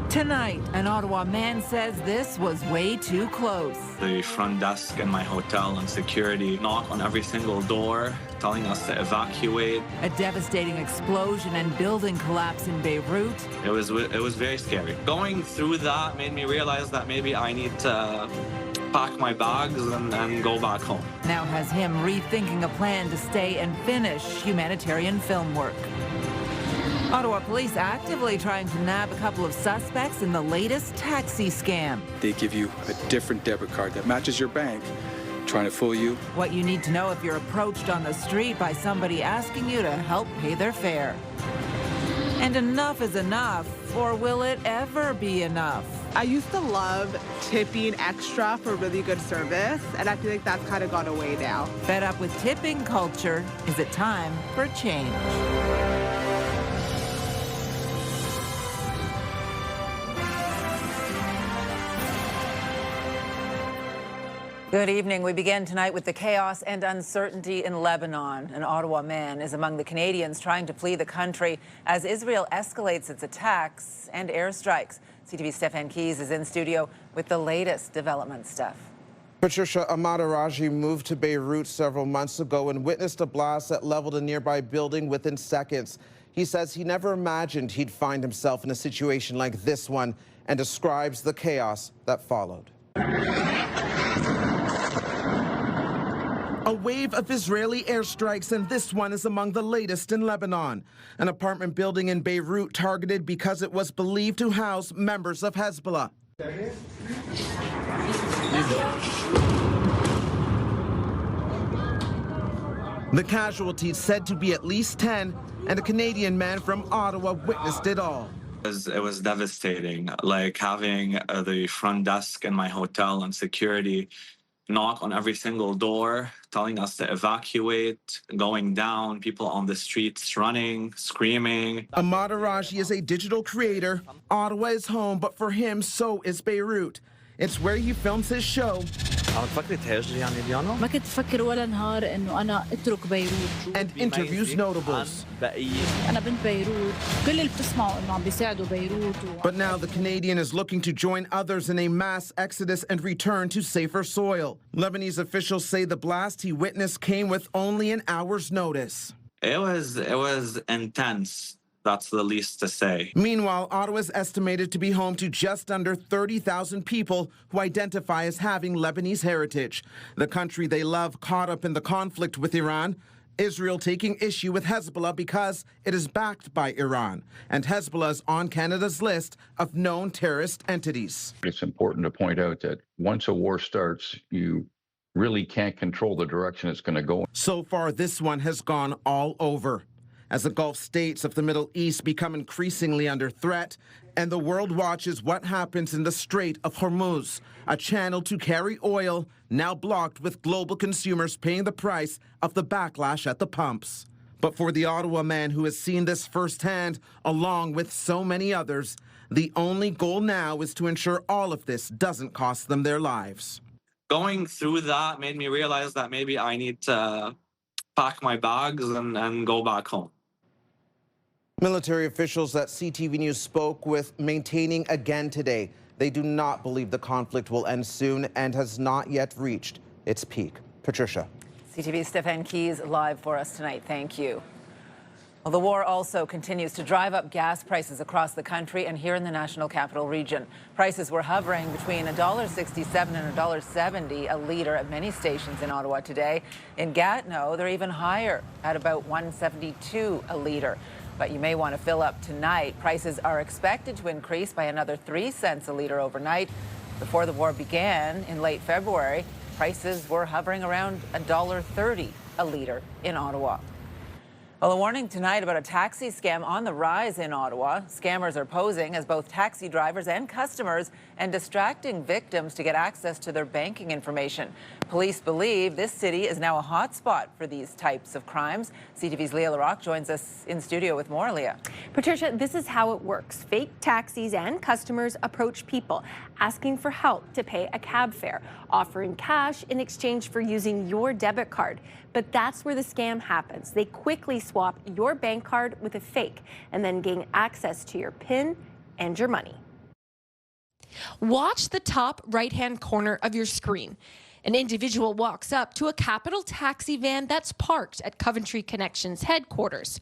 Tonight, an Ottawa man says this was way too close. The front desk in my hotel and security knock on every single door, telling us to evacuate. A devastating explosion and building collapse in Beirut. It was very scary. Going through that made me realize that maybe I need to pack my bags and go back home. Now has him rethinking a plan to stay and finish humanitarian film work. Ottawa police actively trying to nab a couple of suspects in the latest taxi scam. They give you a different debit card that matches your bank, trying to fool you. What you need to know if you're approached on the street by somebody asking you to help pay their fare. And enough is enough, or will it ever be enough? I used to love tipping extra for really good service, and I feel like that's kind of gone away now. Fed up with tipping culture, is it time for change? Good evening. We begin tonight with the chaos and uncertainty in Lebanon. An Ottawa man is among the Canadians trying to flee the country as Israel escalates its attacks and airstrikes. CTV's Stefan Keys is in studio with the latest development stuff. Patricia, Ahmad Araji moved to Beirut several months ago and witnessed a blast that leveled a nearby building within seconds. He says he never imagined he'd find himself in a situation like this one and describes the chaos that followed. A wave of Israeli airstrikes, and this one is among the latest in Lebanon. An apartment building in Beirut targeted because it was believed to house members of Hezbollah. The casualties said to be at least 10, and a Canadian man from Ottawa witnessed it all. It was devastating, like having the front desk in my hotel and security knock on every single door, telling us to evacuate, going down, people on the streets running, screaming. Ahmad Araji is a digital creator. Ottawa is home, but for him, so is Beirut. It's where he films his show. And interviews notables. But now the Canadian is looking to join others in a mass exodus and return to safer soil. Lebanese officials say the blast he witnessed came with only an hour's notice. It was intense. That's the least to say. Meanwhile, Ottawa is estimated to be home to just under 30,000 people who identify as having Lebanese heritage. The country they love caught up in the conflict with Iran. Israel taking issue with Hezbollah because it is backed by Iran. And Hezbollah is on Canada's list of known terrorist entities. It's important to point out that once a war starts, you really can't control the direction it's going to go. So far, this one has gone all over. As the Gulf states of the Middle East become increasingly under threat, and the world watches what happens in the Strait of Hormuz, a channel to carry oil now blocked with global consumers paying the price of the backlash at the pumps. But for the Ottawa man who has seen this firsthand, along with so many others, the only goal now is to ensure all of this doesn't cost them their lives. Going through that made me realize that maybe I need to pack my bags and go back home. Military officials that CTV News spoke with maintaining again today they do not believe the conflict will end soon and has not yet reached its peak. Patricia. CTV's Stefan Keys live for us tonight. Thank you. Well, the war also continues to drive up gas prices across the country and here in the National Capital Region. Prices were hovering between $1.67 and $1.70 a litre at many stations in Ottawa today. In Gatineau, they're even higher at about $1.72 a litre. But you may want to fill up tonight. Prices are expected to increase by another 3 cents a litre overnight. Before the war began in late February, prices were hovering around $1.30 a litre in Ottawa. Well, a warning tonight about a taxi scam on the rise in Ottawa. Scammers are posing as both taxi drivers and customers and distracting victims to get access to their banking information. Police believe this city is now a hotspot for these types of crimes. CTV's Leah Larocque joins us in studio with more. Leah. Patricia, this is how it works. Fake taxis and customers approach people asking for help to pay a cab fare, offering cash in exchange for using your debit card. But that's where the scam happens. They quickly swap your bank card with a fake and then gain access to your PIN and your money. Watch the top right-hand corner of your screen. An individual walks up to a Capital taxi van that's parked at Coventry Connections headquarters,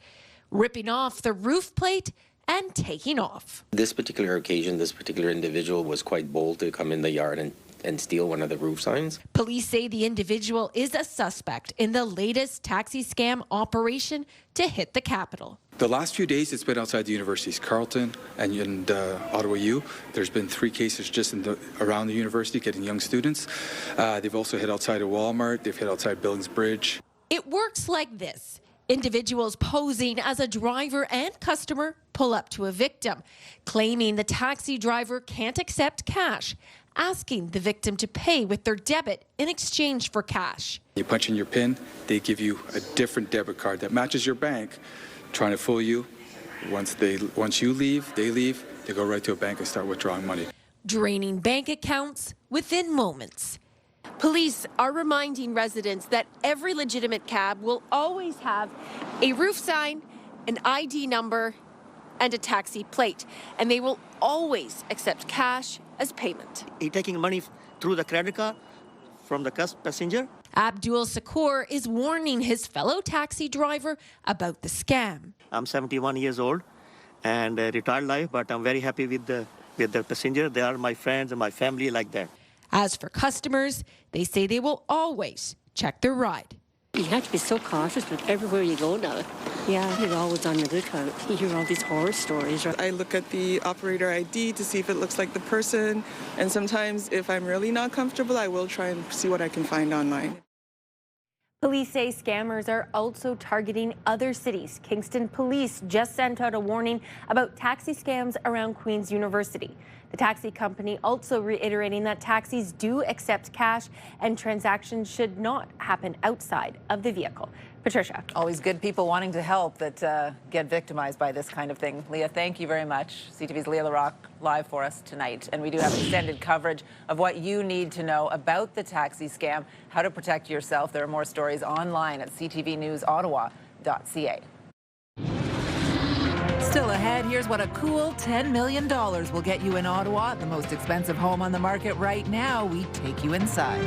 ripping off the roof plate and taking off. This particular occasion, this particular individual was quite bold to come in the yard and steal one of the roof signs. Police say the individual is a suspect in the latest taxi scam operation to hit the Capital. The last few days, it's been outside the universities, Carleton and Ottawa U. There's been 3 cases just around the university getting young students. They've also hit outside of Walmart. They've hit outside Billings Bridge. It works like this. Individuals posing as a driver and customer pull up to a victim, claiming the taxi driver can't accept cash, asking the victim to pay with their debit in exchange for cash. You punch in your PIN, they give you a different debit card that matches your bank, trying to fool you. Once you leave, they go right to a bank and start withdrawing money. Draining bank accounts within moments. Police are reminding residents that every legitimate cab will always have a roof sign, an ID number, and a taxi plate, and they will always accept cash as payment. You're taking money through the credit card from the passenger. Abdul Sakour is warning his fellow taxi driver about the scam. I'm 71 years old and retired life, but I'm very happy with the passenger. They are my friends and my family like that. As for customers, they say they will always check their ride. You have to be so cautious with everywhere you go now. Yeah, you're always on the lookout. You hear all these horror stories. I look at the operator ID to see if it looks like the person, and sometimes if I'm really not comfortable, I will try and see what I can find online. Police say scammers are also targeting other cities. Kingston Police just sent out a warning about taxi scams around Queen's University. The taxi company also reiterating that taxis do accept cash and transactions should not happen outside of the vehicle. Patricia. Always good people wanting to help that get victimized by this kind of thing. Leah, thank you very much. CTV's Leah LaRock live for us tonight. And we do have extended coverage of what you need to know about the taxi scam, how to protect yourself. There are more stories online at ctvnewsottawa.ca. Still ahead, here's what a cool $10 million will get you in Ottawa, the most expensive home on the market right now. We take you inside.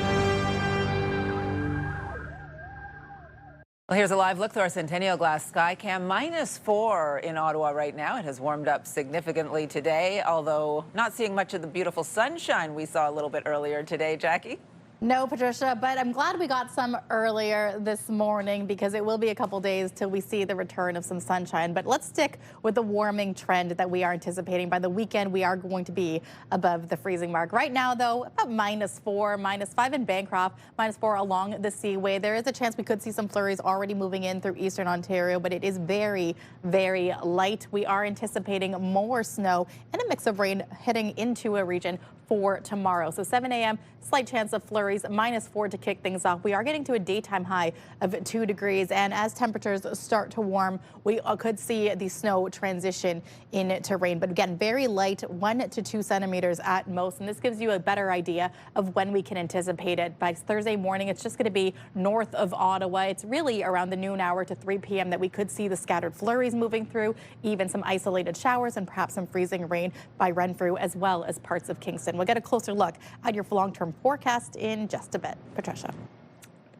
Well, here's a live look through our Centennial Glass Skycam. -4 in Ottawa right now. It has warmed up significantly today, although not seeing much of the beautiful sunshine we saw a little bit earlier today. Jackie? No, Patricia, but I'm glad we got some earlier this morning because it will be a couple days till we see the return of some sunshine. But let's stick with the warming trend that we are anticipating. By the weekend, we are going to be above the freezing mark. Right now, though, about -4, -5 in Bancroft, -4 along the Seaway. There is a chance we could see some flurries already moving in through eastern Ontario, but it is very, very light. We are anticipating more snow and a mix of rain heading into a region for tomorrow. So 7 a.m., slight chance of flurries, -4 to kick things off. We are getting to a daytime high of 2 degrees. And as temperatures start to warm, we could see the snow transition into rain. But again, very light, 1 to 2 centimeters at most. And this gives you a better idea of when we can anticipate it. By Thursday morning, it's just going to be north of Ottawa. It's really around the noon hour to 3 p.m. that we could see the scattered flurries moving through, even some isolated showers and perhaps some freezing rain by Renfrew as well as parts of Kingston. We'll get a closer look at your long-term forecast in just a bit. Patricia.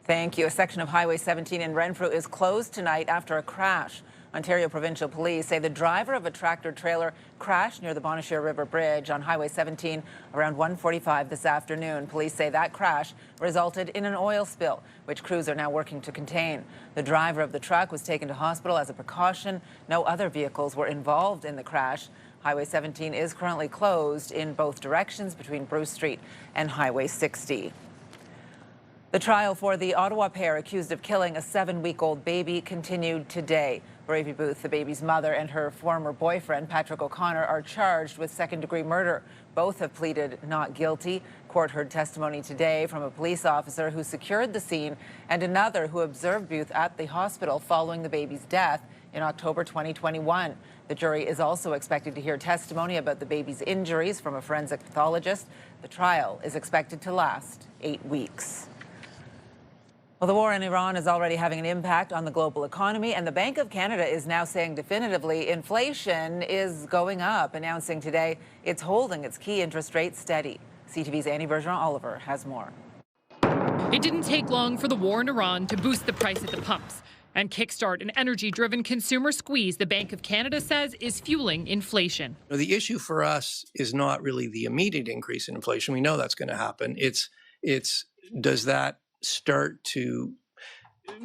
Thank you. A section of Highway 17 in Renfrew is closed tonight after a crash. Ontario Provincial Police say the driver of a tractor-trailer crashed near the Bonnechere River Bridge on Highway 17 around 1:45 this afternoon. Police say that crash resulted in an oil spill, which crews are now working to contain. The driver of the truck was taken to hospital as a precaution. No other vehicles were involved in the crash. Highway 17 is currently closed in both directions between Bruce Street and Highway 60. The trial for the Ottawa pair accused of killing a 7-week-old baby continued today. Bravey Booth, the baby's mother, and her former boyfriend, Patrick O'Connor, are charged with second-degree murder. Both have pleaded not guilty. Court heard testimony today from a police officer who secured the scene and another who observed Booth at the hospital following the baby's death in October 2021. The jury is also expected to hear testimony about the baby's injuries from a forensic pathologist. The trial is expected to last 8 weeks. Well, the war in Iran is already having an impact on the global economy, and the Bank of Canada is now saying definitively inflation is going up, announcing today it's holding its key interest rate steady. CTV's Annie Bergeron-Oliver has more. It didn't take long for the war in Iran to boost the price at the pumps and kickstart an energy-driven consumer squeeze the Bank of Canada says is fueling inflation. The issue for us is not really the immediate increase in inflation. We know that's going to happen. It's does that start to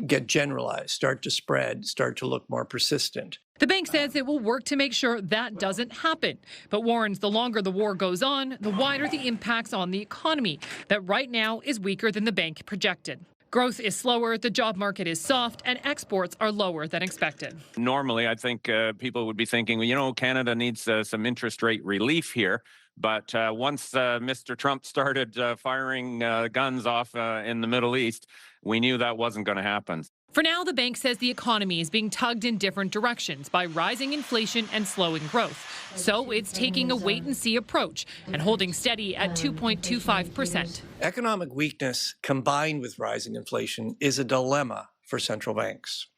get generalized, start to spread, start to look more persistent? The bank says it will work to make sure that doesn't happen, but warns the longer the war goes on, the wider the impacts on the economy that right now is weaker than the bank projected. Growth is slower, the job market is soft, and exports are lower than expected. Normally, I think people would be thinking, well, you know, Canada needs some interest rate relief here. But once Mr. Trump started firing guns off in the Middle East, we knew that wasn't going to happen. For now, the bank says the economy is being tugged in different directions by rising inflation and slowing growth. So it's taking a wait-and-see approach and holding steady at 2.25%. Economic weakness combined with rising inflation is a dilemma for central banks.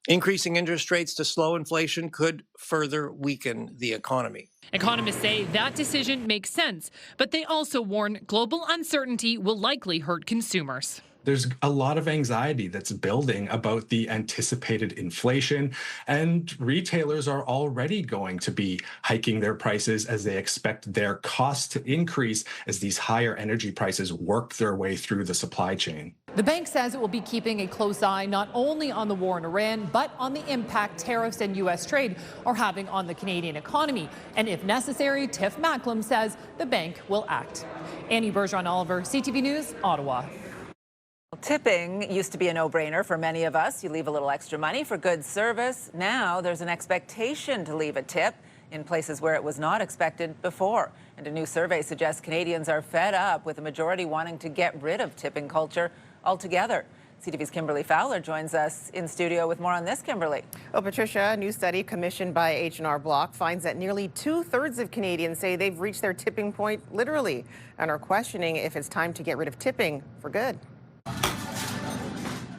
Increasing interest rates to slow inflation could further weaken the economy. Economists say that decision makes sense, but they also warn global uncertainty will likely hurt consumers. There's a lot of anxiety that's building about the anticipated inflation, and retailers are already going to be hiking their prices as they expect their costs to increase as these higher energy prices work their way through the supply chain. The bank says it will be keeping a close eye not only on the war in Iran, but on the impact tariffs and U.S. trade are having on the Canadian economy. And if necessary, Tiff Macklem says the bank will act. Annie Bergeron-Oliver, CTV News, Ottawa. Tipping used to be a no-brainer for many of us. You leave a little extra money for good service. Now there's an expectation to leave a tip in places where it was not expected before. And a new survey suggests Canadians are fed up, with the majority wanting to get rid of tipping culture altogether. CTV's Kimberly Fowler joins us in studio with more on this. Kimberly. Well, Patricia, a new study commissioned by H&R Block finds that nearly 2/3 of Canadians say they've reached their tipping point literally and are questioning if it's time to get rid of tipping for good.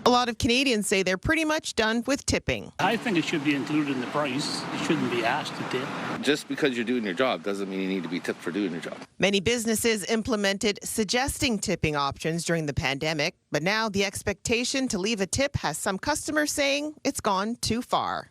A lot of Canadians say they're pretty much done with tipping. I think it should be included in the price. You shouldn't be asked to tip. Just because you're doing your job doesn't mean you need to be tipped for doing your job. Many businesses implemented suggesting tipping options during the pandemic, but now the expectation to leave a tip has some customers saying it's gone too far.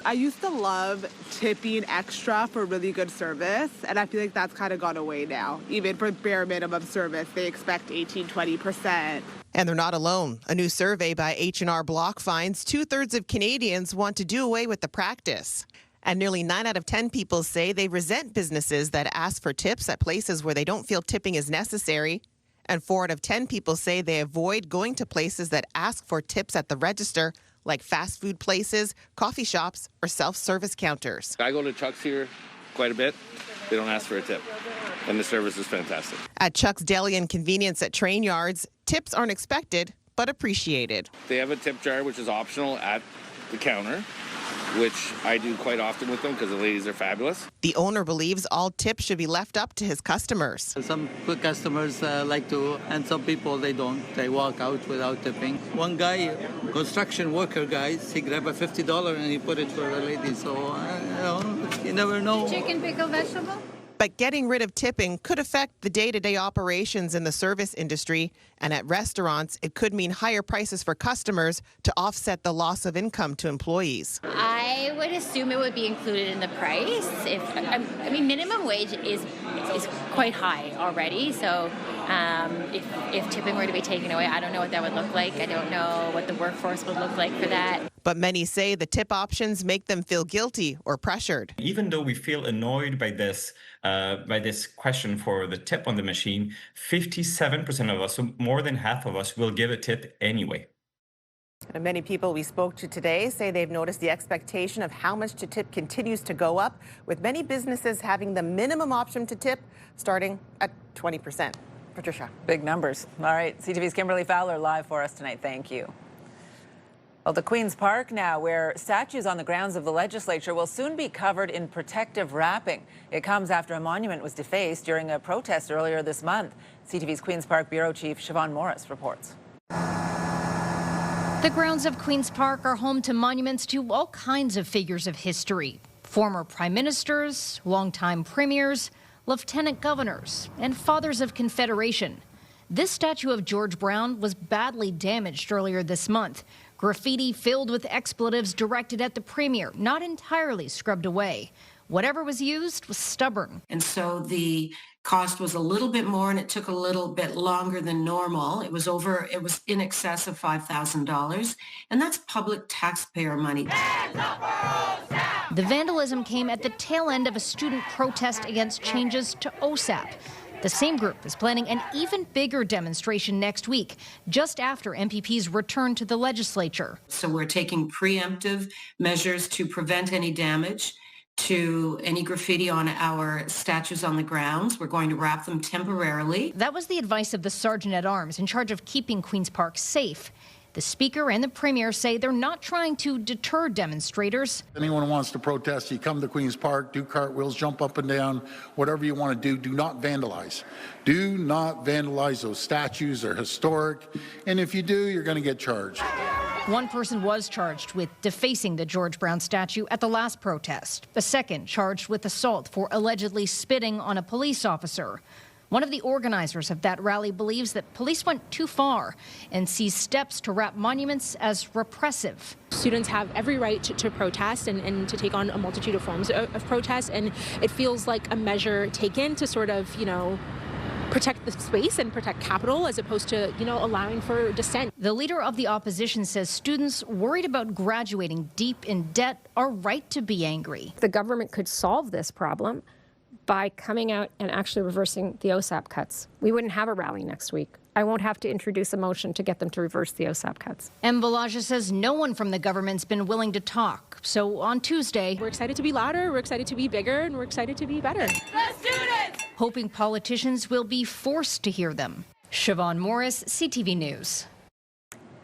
I used to love tipping extra for really good service, and I feel like that's kind of gone away now. Even for bare minimum service, they expect 18-20%. And they're not alone. A new survey by H&R Block finds 2/3 of Canadians want to do away with the practice. And nearly 9 out of 10 people say they resent businesses that ask for tips at places where they don't feel tipping is necessary. And 4 out of 10 people say they avoid going to places that ask for tips at the register, like fast food places, coffee shops, or self-service counters. I go to Chuck's here quite a bit. They don't ask for a tip, and the service is fantastic. At Chuck's Deli and Convenience at train yards, tips aren't expected, but appreciated. They have a tip jar, which is optional at the counter, which I do quite often with them because the ladies are fabulous. The owner believes all tips should be left up to his customers. Some good customers like to, and some people they don't. They walk out without tipping. One guy, construction worker guys, he grabbed a $50 and he put it for the lady. So, you never know. Chicken, pickle, vegetable? But getting rid of tipping could affect the day-to-day operations in the service industry, and at restaurants, it could mean higher prices for customers to offset the loss of income to employees. I would assume it would be included in the price. I mean, minimum wage is quite high already, so if tipping were to be taken away, I don't know what that would look like. I don't know what the workforce would look like for that. But many say the tip options make them feel guilty or pressured. Even though we feel annoyed by this question for the tip on the machine, 57% of us, so more than half of us, will give a tip anyway. And many people we spoke to today say they've noticed the expectation of how much to tip continues to go up, with many businesses having the minimum option to tip starting at 20%. Patricia. Big numbers. All right, CTV's Kimberly Fowler live for us tonight. Thank you. Well, the Queen's Park now, where statues on the grounds of the Legislature will soon be covered in protective wrapping. It comes after a monument was defaced during a protest earlier this month. CTV's Queen's Park Bureau Chief Siobhan Morris reports. The grounds of Queen's Park are home to monuments to all kinds of figures of history. Former prime ministers, longtime premiers, lieutenant governors, and fathers of Confederation. This statue of George Brown was badly damaged earlier this month. Graffiti filled with expletives directed at the premier, not entirely scrubbed away. Whatever was used was stubborn. And so the cost was a little bit more, and it took a little bit longer than normal. It was in excess of $5,000, and that's public taxpayer money. The vandalism came at the tail end of a student protest against changes to OSAP. The same group is planning an even bigger demonstration next week, just after MPPs return to the legislature. So we're taking preemptive measures to prevent any damage to any graffiti on our statues on the grounds. We're going to wrap them temporarily. That was the advice of the Sergeant-at-Arms in charge of keeping Queen's Park safe. The Speaker and the Premier say they're not trying to deter demonstrators. Anyone who wants to protest, you come to Queen's Park, do cartwheels, jump up and down, whatever you want to do not vandalize. Do not vandalize those statues. They're historic. And if you do, you're going to get charged. One person was charged with defacing the George Brown statue at the last protest. A second charged with assault for allegedly spitting on a police officer. One of the organizers of that rally believes that police went too far and sees steps to wrap monuments as repressive. Students have every right to protest and to take on a multitude of forms of protest, and it feels like a measure taken to sort of, protect the space and protect capital as opposed to, allowing for dissent. The leader of the opposition says students worried about graduating deep in debt are right to be angry. The government could solve this problem by coming out and actually reversing the OSAP cuts. We wouldn't have a rally next week. I won't have to introduce a motion to get them to reverse the OSAP cuts. And Balaja says no one from the government's been willing to talk. So on Tuesday, we're excited to be louder, we're excited to be bigger, and we're excited to be better. The students! Hoping politicians will be forced to hear them. Siobhan Morris, CTV News.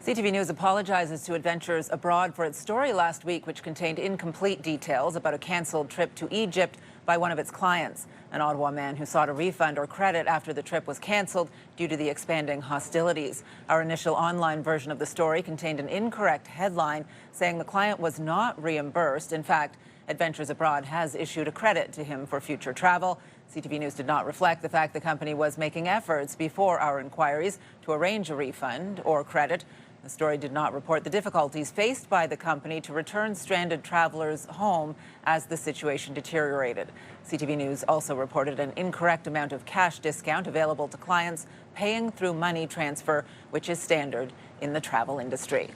CTV News apologizes to Adventures Abroad for its story last week, which contained incomplete details about a canceled trip to Egypt by one of its clients. An Ottawa man who sought a refund or credit after the trip was canceled due to the expanding hostilities. Our initial online version of the story contained an incorrect headline saying the client was not reimbursed. In fact, Adventures Abroad has issued a credit to him for future travel. CTV News did not reflect the fact the company was making efforts before our inquiries to arrange a refund or credit. The story did not report the difficulties faced by the company to return stranded travelers home as the situation deteriorated. CTV News also reported an incorrect amount of cash discount available to clients paying through money transfer, which is standard in the travel industry.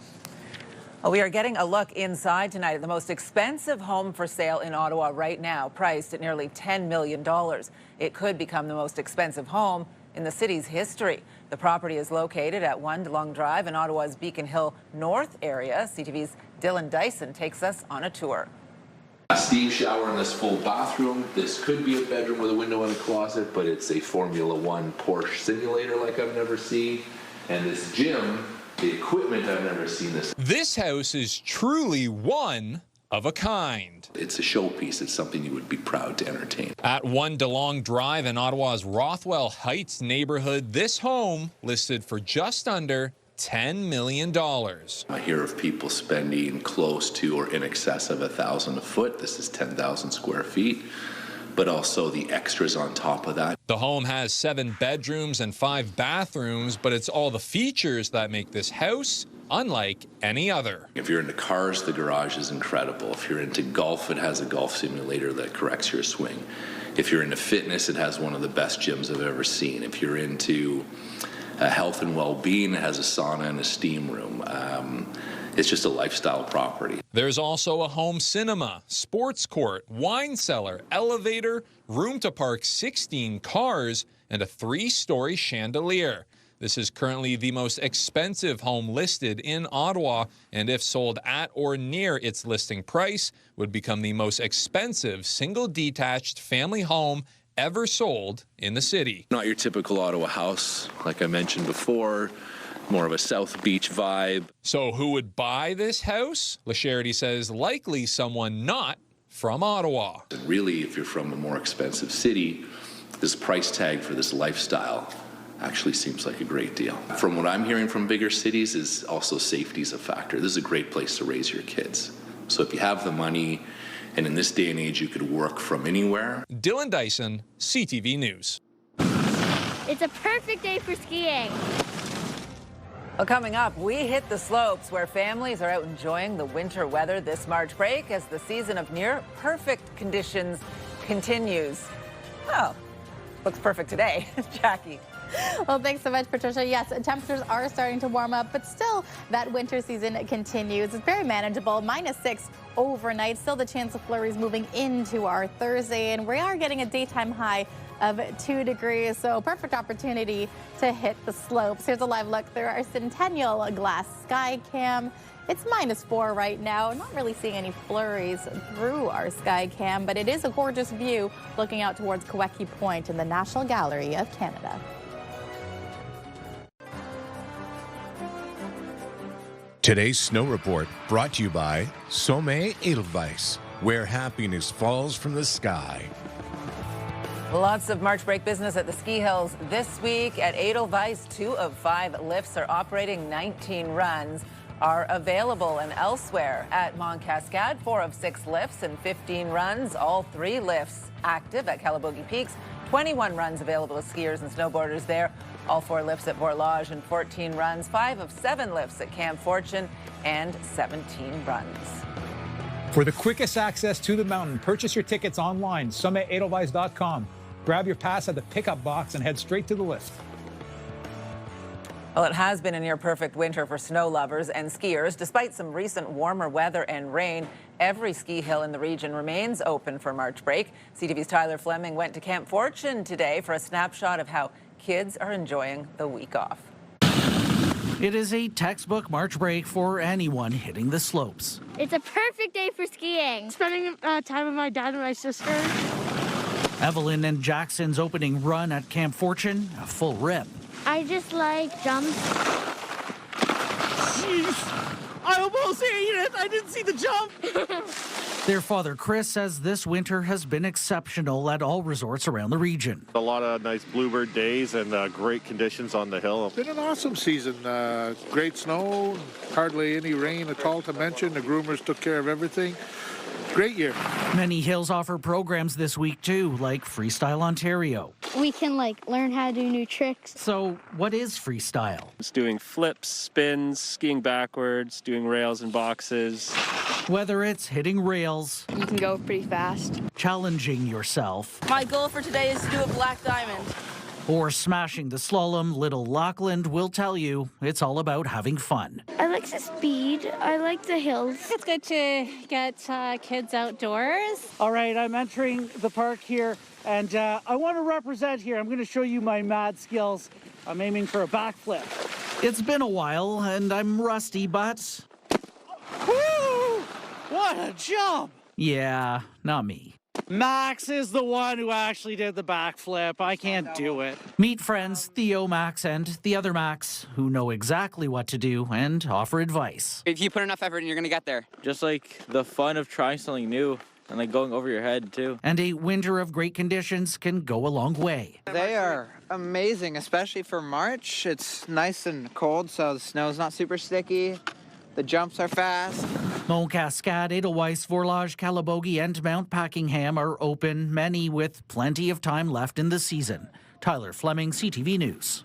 Well, we are getting a look inside tonight at the most expensive home for sale in Ottawa right now, priced at nearly $10 million. It could become the most expensive home in the city's history. The property is located at 1 DeLong Drive in Ottawa's Beacon Hill North area. CTV's Dylan Dyson takes us on a tour. A steam shower in this full bathroom. This could be a bedroom with a window and a closet, but it's a Formula One Porsche simulator like I've never seen. And this gym, the equipment, I've never seen this. This house is truly one of a kind. It's a showpiece. It's something you would be proud to entertain. At 1 DeLong Drive in Ottawa's Rothwell Heights neighborhood, this home listed for just under $10 million. I hear of people spending close to or in excess of $1,000 a foot. This is 10,000 square feet, but also the extras on top of that. The home has 7 bedrooms and 5 bathrooms, but it's all the features that make this house unlike any other. If you're into cars, the garage is incredible. If you're into golf, it has a golf simulator that corrects your swing. If you're into fitness, it has one of the best gyms I've ever seen. If you're into health and well-being, it has a sauna and a steam room. It's just a lifestyle property. There's also a home cinema, sports court, wine cellar, elevator, room to park 16 cars, and a 3-story chandelier. This is currently the most expensive home listed in Ottawa, and if sold at or near its listing price, would become the most expensive single detached family home ever sold in the city. Not your typical Ottawa house, like I mentioned before, more of a South Beach vibe. So who would buy this house? LaCharity says likely someone not from Ottawa. And really, if you're from a more expensive city, this price tag for this lifestyle actually seems like a great deal. From what I'm hearing from bigger cities is also safety is a factor. This is a great place to raise your kids. So if you have the money, and in this day and age you could work from anywhere. Dylan Dyson, CTV News. It's a perfect day for skiing. Well, coming up, we hit the slopes where families are out enjoying the winter weather this March break as the season of near perfect conditions continues. Well, looks perfect today. Jackie. Well, thanks so much, Patricia. Yes, temperatures are starting to warm up, but still that winter season continues. It's very manageable. -6 overnight. Still the chance of flurries moving into our Thursday, and we are getting a daytime high of 2 degrees, so perfect opportunity to hit the slopes. Here's a live look through our Centennial Glass Sky Cam. It's -4 right now. Not really seeing any flurries through our sky cam, but it is a gorgeous view looking out towards Queckie Point in the National Gallery of Canada. Today's snow report brought to you by Sommet Edelweiss, where happiness falls from the sky. Lots of March break business at the ski hills this week. At Edelweiss, 2 of 5 lifts are operating, 19 runs are available. And elsewhere at Mont Cascade, 4 of 6 lifts and 15 runs, all 3 lifts active at Calabogie Peaks. 21 runs available to skiers and snowboarders there. All 4 lifts at Borlage and 14 runs, 5 of 7 lifts at Camp Fortune and 17 runs. For the quickest access to the mountain, purchase your tickets online, summitedelweiss.com. Grab your pass at the pickup box and head straight to the lift. Well, it has been a near perfect winter for snow lovers and skiers. Despite some recent warmer weather and rain, every ski hill in the region remains open for March break. CTV's Tyler Fleming went to Camp Fortune today for a snapshot of how kids are enjoying the week off. It is a textbook March break for anyone hitting the slopes. It's a perfect day for skiing. Spending time with my dad and my sister. Evelyn and Jackson's opening run at Camp Fortune, a full rip. I just like jumps. Jeez, I almost ate it. I didn't see the jump. Their father, Chris, says this winter has been exceptional at all resorts around the region. A lot of nice bluebird days and great conditions on the hill. It's been an awesome season. Great snow, hardly any rain at all to mention. The groomers took care of everything. Great year. Many hills offer programs this week, too, like Freestyle Ontario. We can, learn how to do new tricks. So what is freestyle? It's doing flips, spins, skiing backwards, doing rails and boxes. Whether it's hitting rails... You can go pretty fast. ...challenging yourself... My goal for today is to do a black diamond. ...or smashing the slalom, Little Lachlan will tell you it's all about having fun. I like the speed. I like the hills. It's good to get kids outdoors. All right, I'm entering the park here, and I want to represent here. I'm going to show you my mad skills. I'm aiming for a backflip. It's been a while, and I'm rusty, but... Woo! What a jump! Yeah, not me. Max is the one who actually did the backflip. I can't do it. Meet friends Theo, Max, and the other Max, who know exactly what to do and offer advice. If you put enough effort in, you're going to get there. Just like the fun of trying something new and going over your head, too. And a winter of great conditions can go a long way. They are amazing, especially for March. It's nice and cold, so the snow's not super sticky. The jumps are fast. Mont Cascade, Edelweiss, Vorlage, Calabogie, and Mount Packingham are open, many with plenty of time left in the season. Tyler Fleming, CTV News.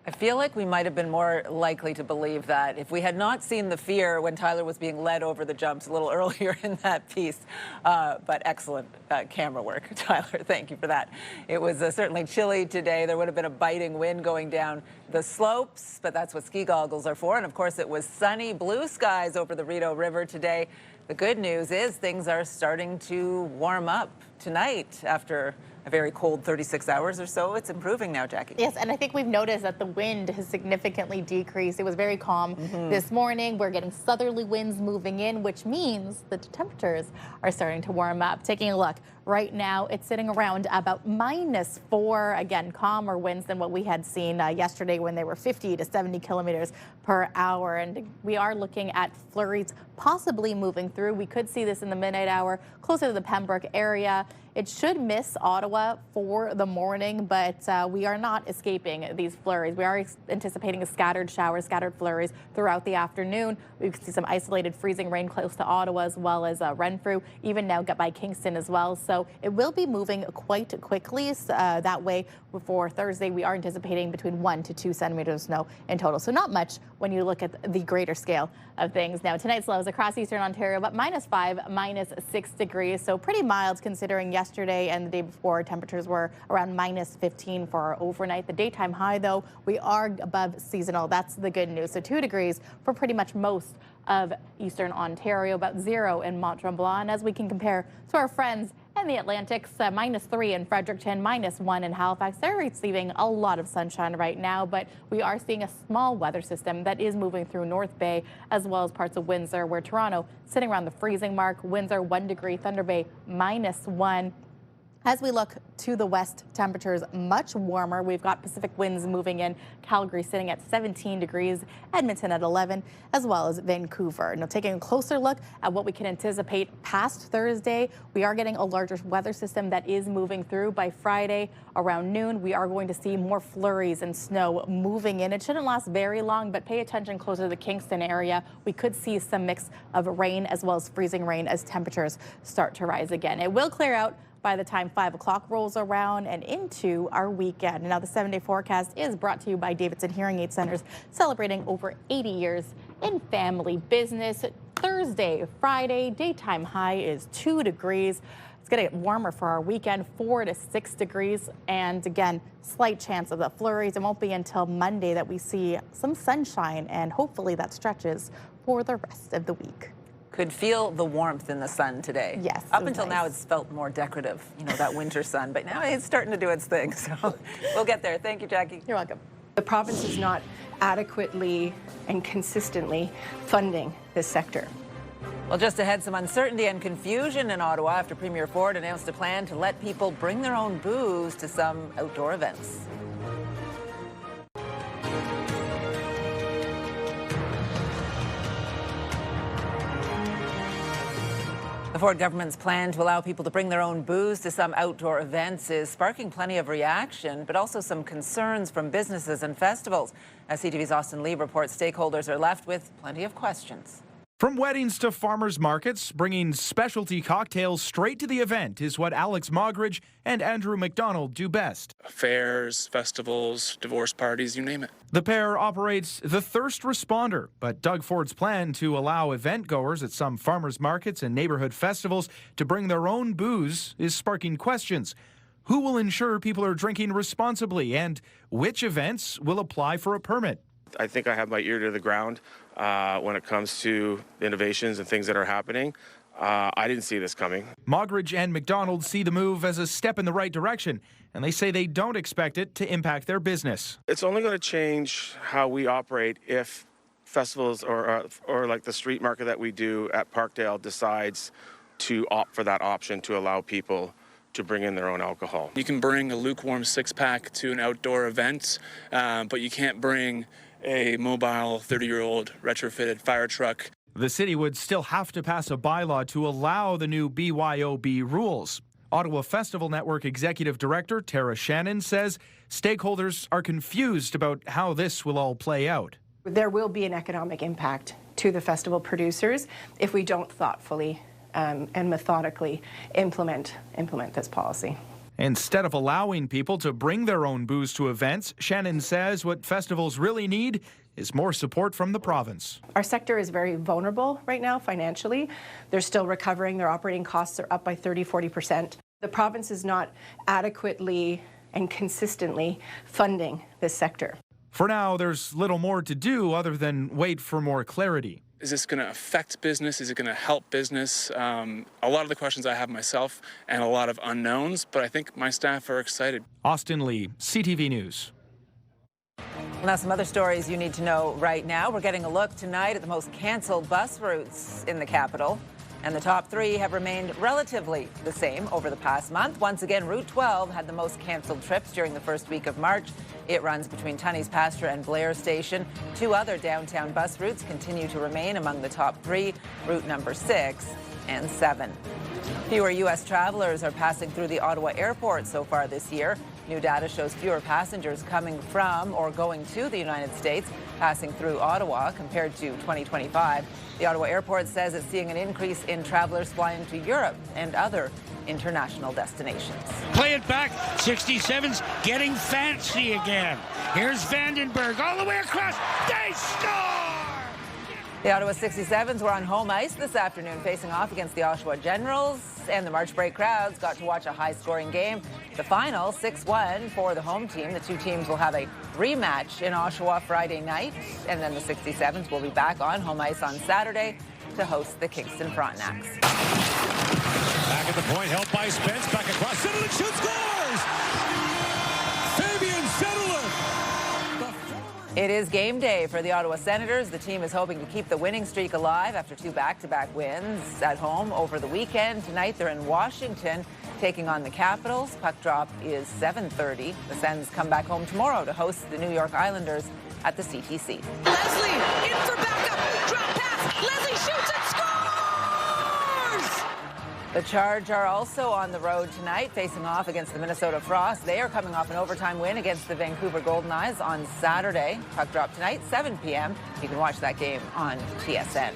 I feel like we might have been more likely to believe that if we had not seen the fear when Tyler was being led over the jumps a little earlier in that piece. But excellent camera work, Tyler. Thank you for that. It was certainly chilly today. There would have been a biting wind going down the slopes, but that's what ski goggles are for. And of course, it was sunny, blue skies over the Rideau River today. The good news is things are starting to warm up tonight after a very cold 36 hours or so. It's improving now, Jackie. Yes, and I think we've noticed that the wind has significantly decreased. It was very calm this morning. We're getting southerly winds moving in, which means the temperatures are starting to warm up. Taking a look, right now it's sitting around about -4. Again, calmer winds than what we had seen yesterday when they were 50 to 70 kilometers per hour. And we are looking at flurries possibly moving through. We could see this in the midnight hour closer to the Pembroke area. It should miss Ottawa Ottawa for the morning, but we are not escaping these flurries. We are anticipating scattered showers, scattered flurries throughout the afternoon. We can see some isolated freezing rain close to Ottawa as well as Renfrew, even now by Kingston as well. So it will be moving quite quickly. That way, for Thursday, we are anticipating between 1 to 2 centimeters of snow in total. So not much when you look at the greater scale of things. Now, tonight's lows across eastern Ontario, but -5, -6 degrees. So pretty mild considering yesterday and the day before temperatures were around -15 for our overnight. The daytime high, though, we are above seasonal. That's the good news. So 2 degrees for pretty much most of eastern Ontario, about 0 in Mont-Tremblant. And as we can compare to our friends in the Atlantics, -3 in Fredericton, -1 in Halifax. They're receiving a lot of sunshine right now, but we are seeing a small weather system that is moving through North Bay as well as parts of Windsor, where Toronto sitting around the freezing mark. Windsor 1 degree, Thunder Bay -1. As we look to the west, temperatures much warmer. We've got Pacific winds moving in. Calgary sitting at 17 degrees, Edmonton at 11, as well as Vancouver. Now, taking a closer look at what we can anticipate past Thursday, we are getting a larger weather system that is moving through. By Friday around noon, we are going to see more flurries and snow moving in. It shouldn't last very long, but pay attention closer to the Kingston area. We could see some mix of rain as well as freezing rain as temperatures start to rise again. It will clear out by the time 5 o'clock rolls around and into our weekend. Now, the 7-day forecast is brought to you by Davidson Hearing Aid Centers, celebrating over 80 years in family business. Thursday, Friday, daytime high is 2 degrees. It's going to get warmer for our weekend, 4 to 6 degrees. And again, slight chance of the flurries. It won't be until Monday that we see some sunshine, and hopefully that stretches for the rest of the week. Could feel the warmth in the sun today. Yes. Up until now, it's felt more decorative, you know, that winter sun. But now it's starting to do its thing. So we'll get there. Thank you, Jackie. You're welcome. The province is not adequately and consistently funding this sector. Well, just ahead, some uncertainty and confusion in Ottawa after Premier Ford announced a plan to let people bring their own booze to some outdoor events. The Ford government's plan to allow people to bring their own booze to some outdoor events is sparking plenty of reaction, but also some concerns from businesses and festivals. As CTV's Austin Lee reports, stakeholders are left with plenty of questions. From weddings to farmers markets, bringing specialty cocktails straight to the event is what Alex Mogridge and Andrew McDonald do best. Fairs, festivals, divorce parties, you name it. The pair operates the Thirst Responder, but Doug Ford's plan to allow event goers at some farmers markets and neighborhood festivals to bring their own booze is sparking questions. Who will ensure people are drinking responsibly, and which events will apply for a permit? I think I have my ear to the ground when it comes to innovations and things that are happening. I didn't see this coming. Mogridge and McDonald see the move as a step in the right direction, and they say they don't expect it to impact their business. It's only going to change how we operate if festivals or like the street market that we do at Parkdale decides to opt for that option to allow people to bring in their own alcohol. You can bring a lukewarm six-pack to an outdoor event, but you can't bring a mobile 30-year-old retrofitted fire truck. The city would still have to pass a bylaw to allow the new BYOB rules. Ottawa Festival Network Executive Director Tara Shannon says stakeholders are confused about how this will all play out. There will be an economic impact to the festival producers if we don't thoughtfully and methodically implement this policy. Instead of allowing people to bring their own booze to events, Shannon says what festivals really need is more support from the province. Our sector is very vulnerable right now financially. They're still recovering. Their operating costs are up by 30-40%. The province is not adequately and consistently funding this sector. For now, there's little more to do other than wait for more clarity. Is this going to affect business? Is it going to help business? A lot of the questions I have myself and a lot of unknowns, but I think my staff are excited. Austin Lee, CTV News. Now, some other stories you need to know right now. We're getting a look tonight at the most canceled bus routes in the capital. And the top 3 have remained relatively the same over the past month. Once again, Route 12 had the most canceled trips during the first week of March. It runs between Tunney's Pasture and Blair Station. 2 other downtown bus routes continue to remain among the top 3, route number 6 and 7. Fewer U.S. travelers are passing through the Ottawa airport so far this year. New data shows fewer passengers coming from or going to the United States passing through Ottawa compared to 2025. The Ottawa airport says it's seeing an increase in travelers flying to Europe and other international destinations. Play it back. 67's getting fancy again. Here's Vandenberg all the way across. They score! The Ottawa 67s were on home ice this afternoon facing off against the Oshawa Generals, and the March break crowds got to watch a high-scoring game. The final, 6-1 for the home team. The two teams will have a rematch in Oshawa Friday night, and then the 67s will be back on home ice on Saturday to host the Kingston Frontenacs. Back at the point, helped by Spence, back across, Settler shoots, scores! Fabian Settler! It is game day for the Ottawa Senators. The team is hoping to keep the winning streak alive after two back-to-back wins at home over the weekend. Tonight they're in Washington taking on the Capitals. Puck drop is 7:30. The Sens come back home tomorrow to host the New York Islanders at the CTC. Leslie in for backup, drop pass, Leslie shoots and scores! The Charge are also on the road tonight, facing off against the Minnesota Frost. They are coming off an overtime win against the Vancouver Golden Knights on Saturday. Puck drop tonight, 7 p.m. You can watch that game on TSN.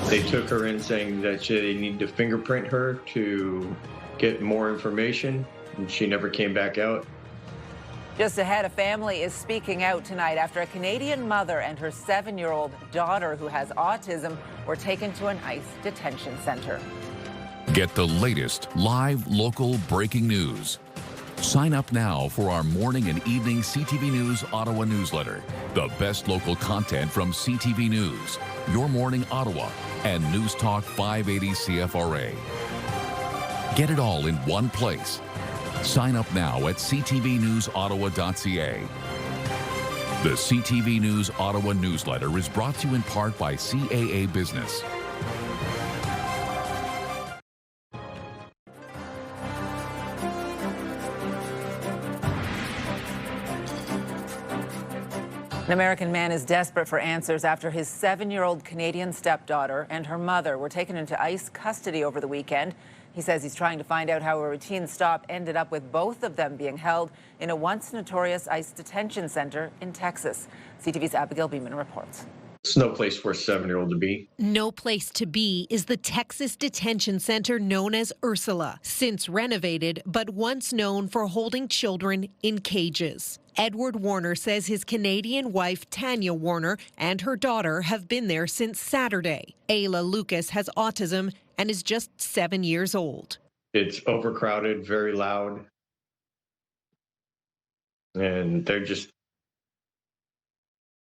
They took her in saying that they need to fingerprint her to get more information, and she never came back out. Just ahead, a family is speaking out tonight after a Canadian mother and her 7-year-old daughter who has autism were taken to an ICE detention center. Get the latest live local breaking news. Sign up now for our morning and evening CTV News Ottawa newsletter. The best local content from CTV News, Your Morning Ottawa, and News Talk 580 CFRA. Get it all in one place. Sign up now at ctvnewsottawa.ca. The CTV News Ottawa newsletter is brought to you in part by CAA Business. An American man is desperate for answers after his 7-year-old Canadian stepdaughter and her mother were taken into ICE custody over the weekend. He says he's trying to find out how a routine stop ended up with both of them being held in a once notorious ICE detention center in Texas. CTV's Abigail Beeman reports. It's no place for a 7-year-old to be. No place to be is the Texas detention center known as Ursula, since renovated, but once known for holding children in cages. Edward Warner says his Canadian wife, Tanya Warner, and her daughter have been there since Saturday. Ayla Lucas has autism and is just 7 years old. It's overcrowded, very loud, and they're just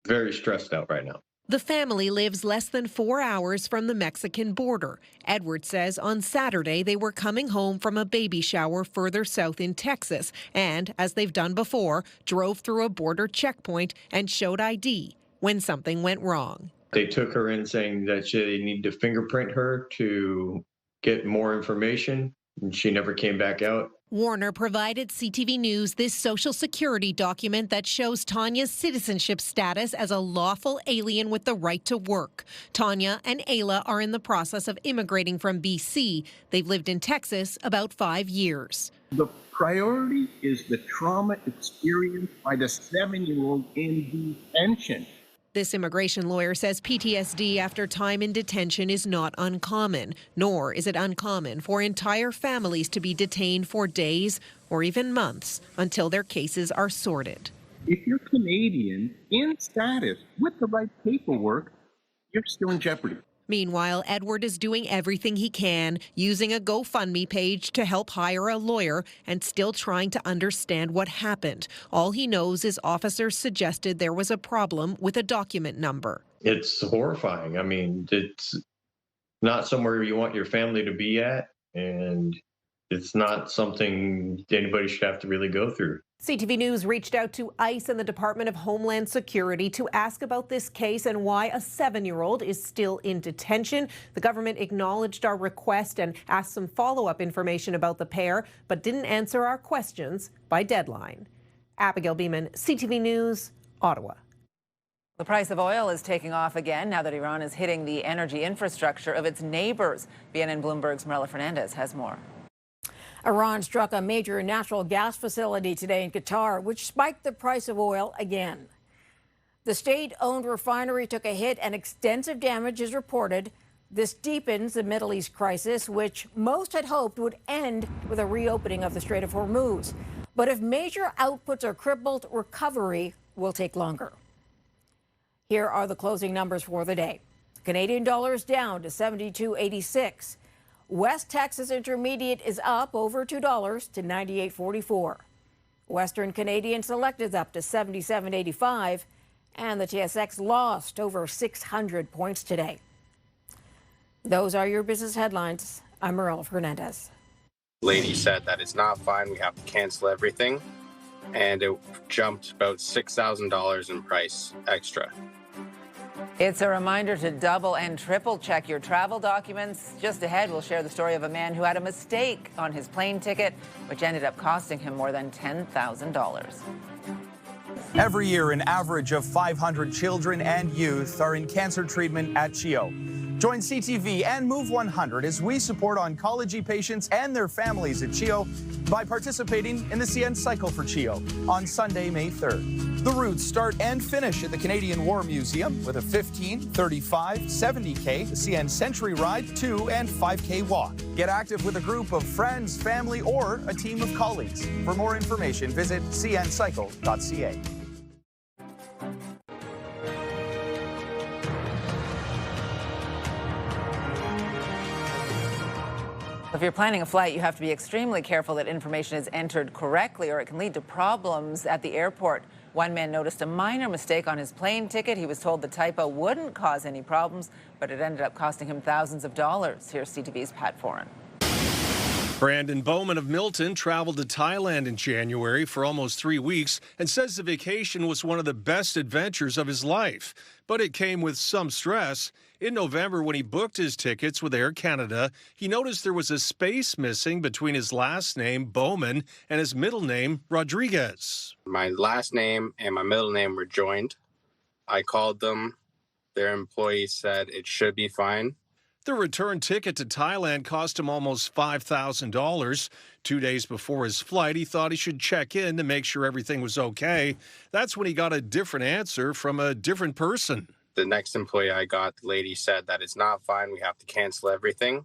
very stressed out right now. The family lives less than 4 hours from the Mexican border. Edward says on Saturday they were coming home from a baby shower further south in Texas and, as they've done before, drove through a border checkpoint and showed ID when something went wrong. They took her in saying that they need to fingerprint her to get more information, and she never came back out. Warner provided CTV News this Social Security document that shows Tanya's citizenship status as a lawful alien with the right to work. Tanya and Ayla are in the process of immigrating from BC. They've lived in Texas about 5 years. The priority is the trauma experienced by the 7-year-old in detention. This immigration lawyer says PTSD after time in detention is not uncommon, nor is it uncommon for entire families to be detained for days or even months until their cases are sorted. If you're Canadian in status with the right paperwork, you're still in jeopardy. Meanwhile, Edward is doing everything he can, using a GoFundMe page to help hire a lawyer and still trying to understand what happened. All he knows is officers suggested there was a problem with a document number. It's horrifying. I mean, it's not somewhere you want your family to be at, and it's not something anybody should have to really go through. CTV News reached out to ICE and the Department of Homeland Security to ask about this case and why a 7-year-old is still in detention. The government acknowledged our request and asked some follow-up information about the pair, but didn't answer our questions by deadline. Abigail Beeman, CTV News, Ottawa. The price of oil is taking off again now that Iran is hitting the energy infrastructure of its neighbors. BNN Bloomberg's Marilla Fernandez has more. Iran struck a major natural gas facility today in Qatar, which spiked the price of oil again. The state-owned refinery took a hit and extensive damage is reported. This deepens the Middle East crisis, which most had hoped would end with a reopening of the Strait of Hormuz. But if major outputs are crippled, recovery will take longer. Here are the closing numbers for the day. Canadian dollar is down to 72.86. West Texas Intermediate is up over $2 to 98.44. Western Canadian Select is up to 77.85. And the TSX lost over 600 points today. Those are your business headlines. I'm Marilla Fernandez. Lady said that it's not fine. We have to cancel everything. And it jumped about $6,000 in price extra. It's a reminder to double and triple check your travel documents. Just ahead, we'll share the story of a man who had a mistake on his plane ticket, which ended up costing him more than $10,000. Every year, an average of 500 children and youth are in cancer treatment at CHEO. Join CTV and Move 100 as we support oncology patients and their families at CHEO by participating in the CN Cycle for CHEO on Sunday, May 3rd. The routes start and finish at the Canadian War Museum with a 15, 35, 70K CN Century Ride, 2 and 5K walk. Get active with a group of friends, family, or a team of colleagues. For more information, visit cncycle.ca. If you're planning a flight, you have to be extremely careful that information is entered correctly, or it can lead to problems at the airport. One man noticed a minor mistake on his plane ticket. He was told the typo wouldn't cause any problems, but it ended up costing him thousands of dollars. Here's CTV's Pat Foran. Brandon Bowman of Milton traveled to Thailand in January for almost 3 weeks and says the vacation was one of the best adventures of his life. But it came with some stress. In November, when he booked his tickets with Air Canada, he noticed there was a space missing between his last name, Bowman, and his middle name, Rodriguez. My last name and my middle name were joined. I called them. Their employee said it should be fine. The return ticket to Thailand cost him almost $5,000. 2 days before his flight, he thought he should check in to make sure everything was okay. That's when he got a different answer from a different person. The next employee I got, the lady said that it's not fine. We have to cancel everything.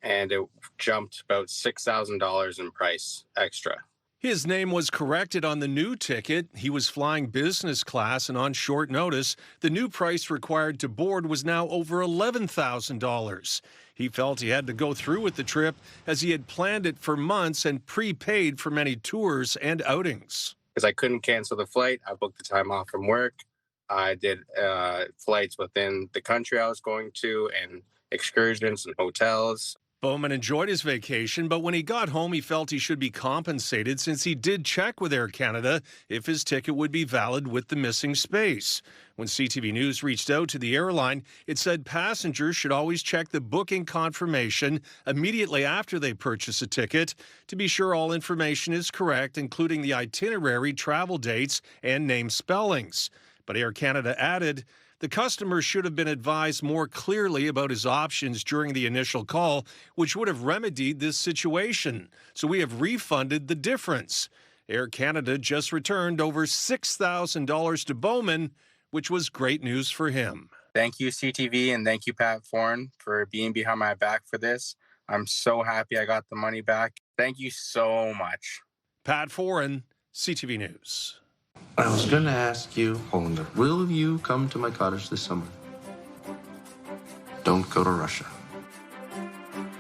And it jumped about $6,000 in price extra. His name was corrected on the new ticket. He was flying business class, and on short notice, the new price required to board was now over $11,000. He felt he had to go through with the trip as he had planned it for months and prepaid for many tours and outings. Because I couldn't cancel the flight, I booked the time off from work. I did flights within the country I was going to and excursions and hotels. Bowman enjoyed his vacation, but when he got home, he felt he should be compensated since he did check with Air Canada if his ticket would be valid with the missing space. When CTV News reached out to the airline, it said passengers should always check the booking confirmation immediately after they purchase a ticket to be sure all information is correct, including the itinerary, travel dates, and name spellings. But Air Canada added, the customer should have been advised more clearly about his options during the initial call, which would have remedied this situation. So we have refunded the difference. Air Canada just returned over $6,000 to Bowman, which was great news for him. Thank you, CTV, and thank you, Pat Foran, for being behind my back for this. I'm so happy I got the money back. Thank you so much. Pat Foran, CTV News. I was going to ask you, Hollander, will you come to my cottage this summer? Don't go to Russia.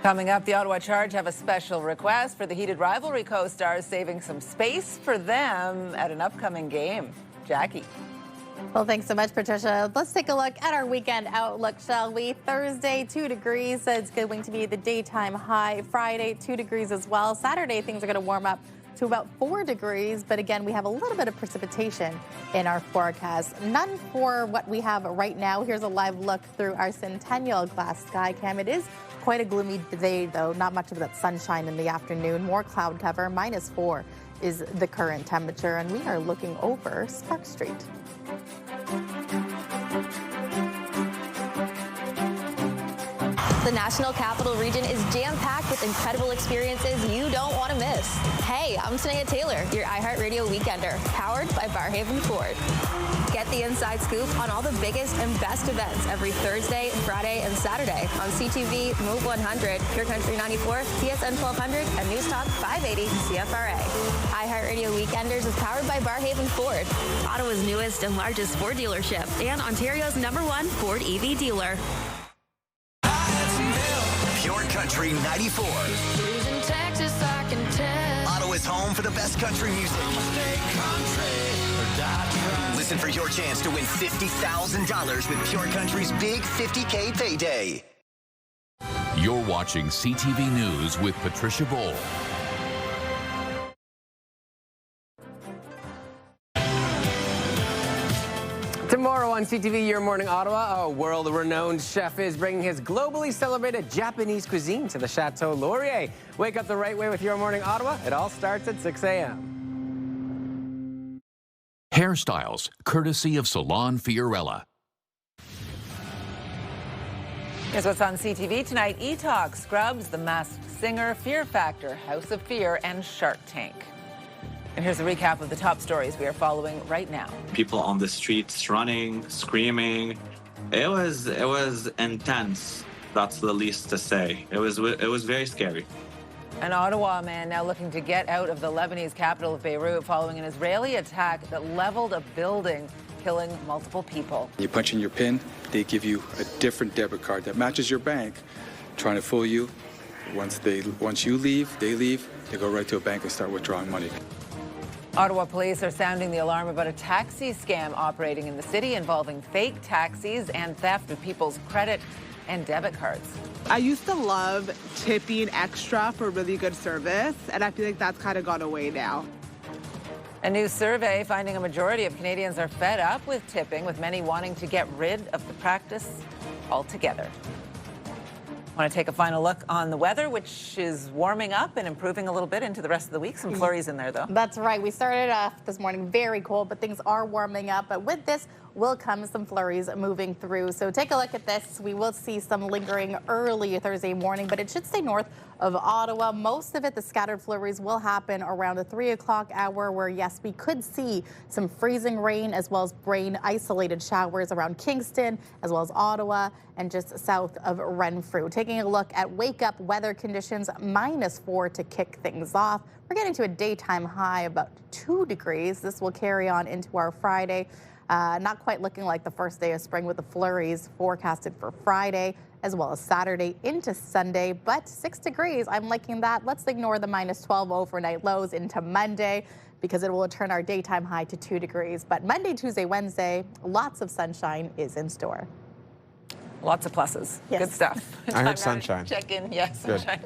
Coming up, the Ottawa Charge have a special request for the heated rivalry co-stars, saving some space for them at an upcoming game. Jackie. Well, thanks so much, Patricia. Let's take a look at our weekend outlook, shall we? Thursday, 2 degrees. It's going to be the daytime high. Friday, 2 degrees as well. Saturday, things are going to warm up to about 4 degrees, but again, we have a little bit of precipitation in our forecast. None for what we have right now. Here's a live look through our Centennial Glass Sky Cam. It is quite a gloomy day, though. Not much of that sunshine in the afternoon. More cloud cover. -4 is the current temperature, and we are looking over Spark Street. The National Capital Region is jam-packed with incredible experiences you don't want to miss. Hey, I'm Tanea Taylor, your iHeartRadio Weekender, powered by Barhaven Ford. Get the inside scoop on all the biggest and best events every Thursday, Friday, and Saturday on CTV, Move 100, Pure Country 94, TSN 1200, and News Talk 580 CFRA. iHeartRadio Weekenders is powered by Barhaven Ford, Ottawa's newest and largest Ford dealership, and Ontario's #1 Ford EV dealer. Pure Country 94. Losing Texas, I can tell. Ottawa's home for the best country music. Listen for your chance to win $50,000 with Pure Country's big $50K payday. You're watching CTV News with Patricia Boal. Tomorrow on CTV Your Morning Ottawa, a world-renowned chef is bringing his globally celebrated Japanese cuisine to the Chateau Laurier. Wake up the right way with Your Morning Ottawa. It all starts at 6 a.m. Hairstyles, courtesy of Salon Fiorella. Here's what's on CTV tonight. E-Talk, Scrubs, The Masked Singer, Fear Factor, House of Fear, and Shark Tank. And here's a recap of the top stories we are following right now. People on the streets running, screaming. It was intense. That's the least to say. It was very scary. An Ottawa man now looking to get out of the Lebanese capital of Beirut following an Israeli attack that leveled a building, killing multiple people. You punch in your PIN, they give you a different debit card that matches your bank, trying to fool you. Once you leave, they go right to a bank and start withdrawing money. Ottawa police are sounding the alarm about a taxi scam operating in the city involving fake taxis and theft of people's credit and debit cards. I used to love tipping extra for really good service, and I feel like that's kind of gone away now. A new survey finding a majority of Canadians are fed up with tipping, with many wanting to get rid of the practice altogether. I want to take a final look on the weather, which is warming up and improving a little bit into the rest of the week. Some flurries in there, though. That's right. We started off this morning very cold, but things are warming up. But with this will come some flurries moving through. So take a look at this. We will see some lingering early Thursday morning, but it should stay north of Ottawa. Most of it, the scattered flurries will happen around the 3 o'clock hour, where, yes, we could see some freezing rain as well as rain isolated showers around Kingston as well as Ottawa and just south of Renfrew. Taking a look at wake-up weather conditions, -4 to kick things off. We're getting to a daytime high about 2 degrees. This will carry on into our Friday. Not quite looking like the first day of spring with the flurries forecasted for Friday as well as Saturday into Sunday, but 6 degrees. I'm liking that. Let's ignore the -12 overnight lows into Monday because it will turn our daytime high to 2 degrees. But Monday, Tuesday, Wednesday, lots of sunshine is in store. Lots of pluses. Yes. Good stuff. I heard sunshine. Check in. Yes, Good. sunshine.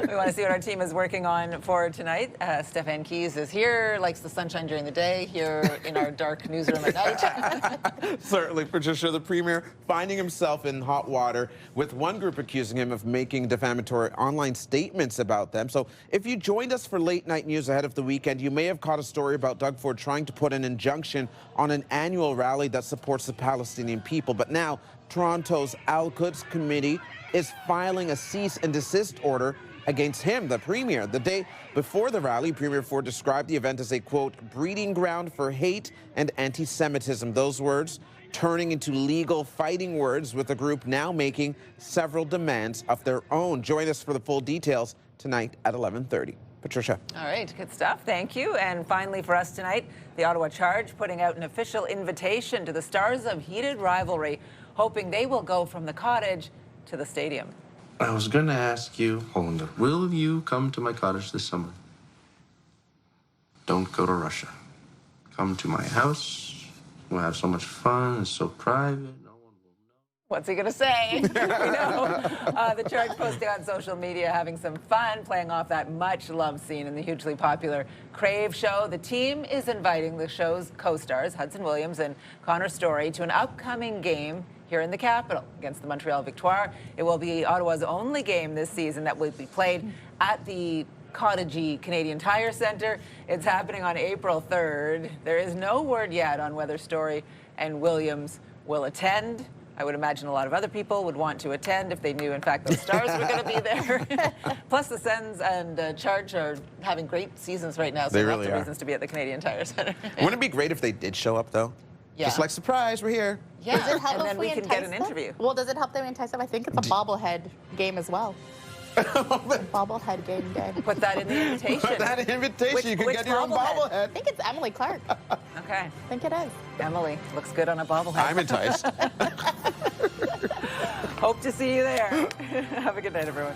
We want to see what our team is working on for tonight. Stefan Keys is here, likes the sunshine during the day, here in our dark newsroom at night. Certainly, Patricia, the Premier finding himself in hot water with one group accusing him of making defamatory online statements about them. So if you joined us for late night news ahead of the weekend, you may have caught a story about Doug Ford trying to put an injunction on an annual rally that supports the Palestinian people. But now Toronto's Al-Quds Committee is filing a cease and desist order against him, the Premier. The day before the rally, Premier Ford described the event as a, quote, breeding ground for hate and anti-Semitism. Those words turning into legal fighting words, with the group now making several demands of their own. Join us for the full details tonight at 11:30. Patricia. All right, good stuff. Thank you. And finally for us tonight, the Ottawa Charge putting out an official invitation to the stars of heated rivalry, hoping they will go from the cottage to the stadium. I was going to ask you, Hollander, will you come to my cottage this summer? Don't go to Russia. Come to my house. We'll have so much fun. It's so private. What's he going to say? We know. The Charge posting on social media, having some fun, playing off that much-loved scene in the hugely popular Crave show. The team is inviting the show's co-stars, Hudson Williams and Connor Story, to an upcoming game here in the capital against the Montreal Victoire. It will be Ottawa's only game this season that will be played at the cottagey Canadian Tire Centre. It's happening on April 3rd. There is no word yet on whether Story and Williams will attend. I would imagine a lot of other people would want to attend if they knew, in fact, those stars were going to be there. Plus, the Sens and Charge are having great seasons right now, so They lots really of are. reasons to be at the Canadian Tire Centre. Wouldn't it be great if they did show up, though? Yeah. Just like, surprise, we're here. Yeah, Does it help and if then we can entice get an them? interview. Well, does it help them entice them? I think it's a bobblehead game as well. Bobblehead game day. Put that in the invitation. Put that in invitation. You can get your own bobblehead? bobblehead. I think it's Emily Clark. Okay. I think it is. Emily, looks good on a bobblehead. I'm enticed. Hope to see you there. Have a good night, everyone.